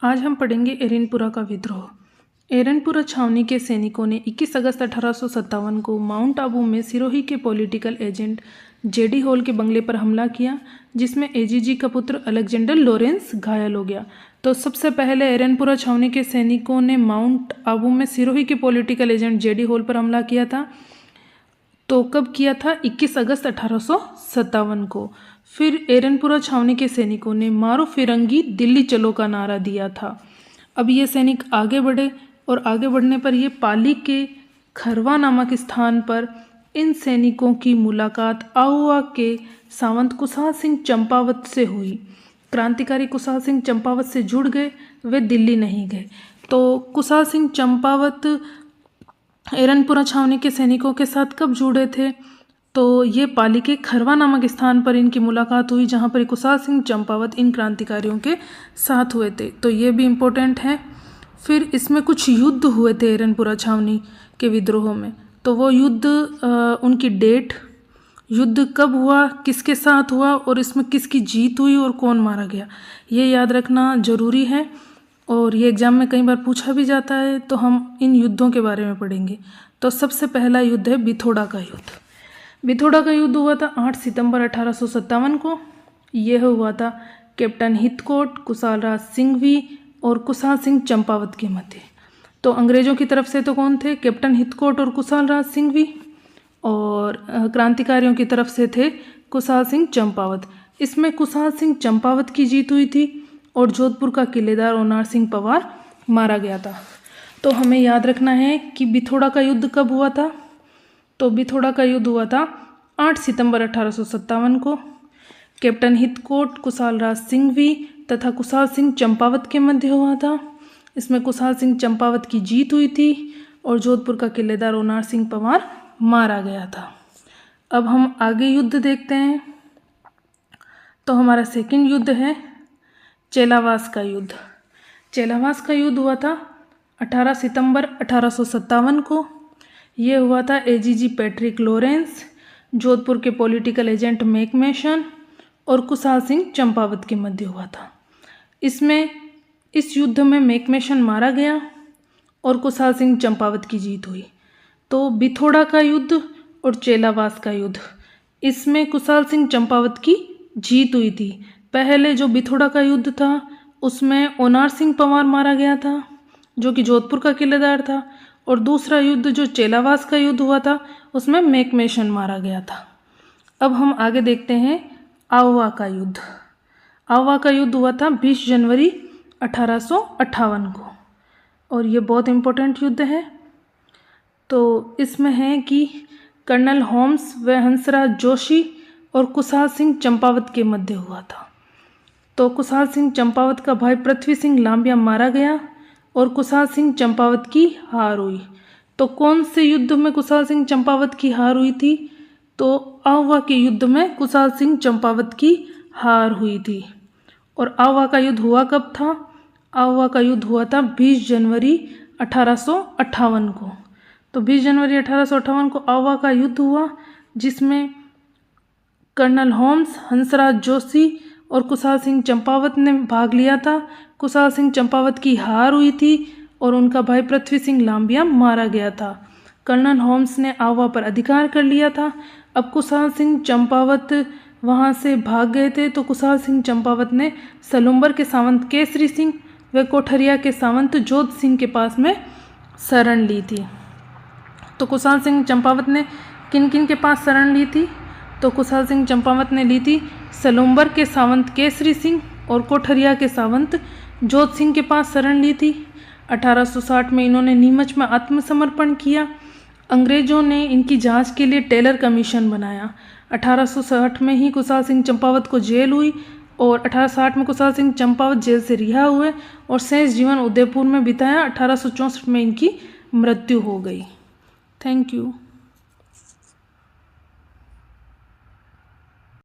आज हम पढ़ेंगे एरनपुरा का विद्रोह। एरनपुरा छावनी के सैनिकों ने 21 अगस्त 1857 को माउंट आबू में सिरोही के पॉलिटिकल एजेंट जेडी हॉल के बंगले पर हमला किया, जिसमें एजीजी का पुत्र अलेक्जेंडर लॉरेंस घायल हो गया। तो सबसे पहले एरनपुरा छावनी के सैनिकों ने माउंट आबू में सिरोही के पॉलिटिकल एजेंट जेडी हॉल पर हमला किया था। तो कब किया था? 21 अगस्त 1857 को। फिर एरनपुरा छावनी के सैनिकों ने मारो फिरंगी दिल्ली चलो का नारा दिया था। अब ये सैनिक आगे बढ़े और आगे बढ़ने पर ये पाली के खरवा नामक स्थान पर इन सैनिकों की मुलाकात आहुआ के सावंत कुशाल सिंह चंपावत से हुई। क्रांतिकारी कुशाल सिंह चंपावत से जुड़ गए, वे दिल्ली नहीं गए। तो कुशाल सिंह चंपावत एरनपुरा छावनी के सैनिकों के साथ कब जुड़े थे? तो ये पाली के खरवा नामक स्थान पर इनकी मुलाकात हुई, जहाँ पर कुशाल सिंह चंपावत इन क्रांतिकारियों के साथ हुए थे। तो ये भी इम्पोर्टेंट है। फिर इसमें कुछ युद्ध हुए थे एरनपुरा छावनी के विद्रोह में। तो वो युद्ध, उनकी डेट, युद्ध कब हुआ, किसके साथ हुआ और इसमें किसकी जीत हुई और कौन मारा गया, ये याद रखना जरूरी है। और ये एग्ज़ाम में कई बार पूछा भी जाता है। तो हम इन युद्धों के बारे में पढ़ेंगे। तो सबसे पहला युद्ध है बिथोड़ा का युद्ध। बिथोड़ा का युद्ध हुआ था 8 सितंबर 1857 को। यह हुआ था कैप्टन हितकोट, कुशाल राज सिंघवी और कुशाल सिंह चंपावत के मध्य। तो अंग्रेजों की तरफ से तो कौन थे? कैप्टन हितकोट और कुशाल राज सिंघवी। और क्रांतिकारियों की तरफ से थे कुशाल सिंह चंपावत। इसमें कुशाल सिंह चंपावत की जीत हुई थी और जोधपुर का किलेदार ओनार सिंह पवार मारा गया था। तो हमें याद रखना है कि बिथोड़ा का युद्ध कब हुआ था। तो बिथोड़ा का युद्ध हुआ था 8 सितंबर 1857 को। कैप्टन हितकोट, कुशाल राज सिंघवी तथा कुशाल सिंह चंपावत के मध्य हुआ था। इसमें कुशाल सिंह चंपावत की जीत हुई थी और जोधपुर का किलेदार ओनार सिंह पवार मारा गया था। अब हम आगे युद्ध देखते हैं। तो हमारा सेकंड युद्ध है चेलावास का युद्ध। चेलावास का युद्ध हुआ था 18 सितंबर 1857 को। ये हुआ था एजीजी पैट्रिक लॉरेंस, जोधपुर के पॉलिटिकल एजेंट मैकमेशन और कुशाल सिंह चंपावत के मध्य हुआ था। इस युद्ध में मैकमेशन मारा गया और कुशाल सिंह चंपावत की जीत हुई। तो बिथोड़ा का युद्ध और चेलावास का युद्ध, इसमें कुशाल सिंह चंपावत की जीत हुई थी। पहले जो बिथोड़ा का युद्ध था उसमें ओनार सिंह पवार मारा गया था, जो कि जोधपुर का किलेदार था। और दूसरा युद्ध जो चेलावास का युद्ध हुआ था उसमें मैकमेशन मारा गया था। अब हम आगे देखते हैं आहुआ का युद्ध। आहुआ का युद्ध हुआ था 20 जनवरी 1858 को और ये बहुत इम्पोर्टेंट युद्ध है। तो इसमें है कि कर्नल होम्स व हंसराज जोशी और कुशाल सिंह चंपावत के मध्य हुआ था। तो कुशाल सिंह चंपावत का भाई पृथ्वी सिंह लांबिया मारा गया और कुशाल सिंह चंपावत की हार हुई। तो कौन से युद्ध में कुशाल सिंह चंपावत की हार हुई थी? तो आहुआ के युद्ध में कुशाल सिंह चंपावत की हार हुई थी। और आहुआ का युद्ध हुआ कब था? आहुआ का युद्ध हुआ था 20 जनवरी 1858 को। तो 20 जनवरी 1858 को आहुआ का युद्ध हुआ, जिसमें कर्नल होम्स, हंसराज जोशी और कुशाल सिंह चंपावत ने भाग लिया था। कुशाल सिंह चंपावत की हार हुई थी और उनका भाई पृथ्वी सिंह लांबिया मारा गया था। कर्नल होम्स ने आहुआ पर अधिकार कर लिया था। अब कुशाल सिंह चंपावत वहां से भाग गए थे। तो कुशाल सिंह चंपावत ने सलुम्बर के सावंत केसरी सिंह व कोठरिया के सावंत जोध सिंह के पास में शरण ली थी। तो कुशाल सिंह चंपावत ने किन किन के पास शरण ली थी? तो कुशाल सिंह चंपावत ने ली थी सलुम्बर के सावंत केसरी सिंह और कोठरिया के सावंत जोध सिंह के पास शरण ली थी। 1860 में इन्होंने नीमच में आत्मसमर्पण किया। अंग्रेजों ने इनकी जांच के लिए टेलर कमीशन बनाया। 1860 में ही कुशाल सिंह चंपावत को जेल हुई और 1860 में कुशाल सिंह चंपावत जेल से रिहा हुए और शेष जीवन उदयपुर में बिताया। 1864 में इनकी मृत्यु हो गई। Thank you.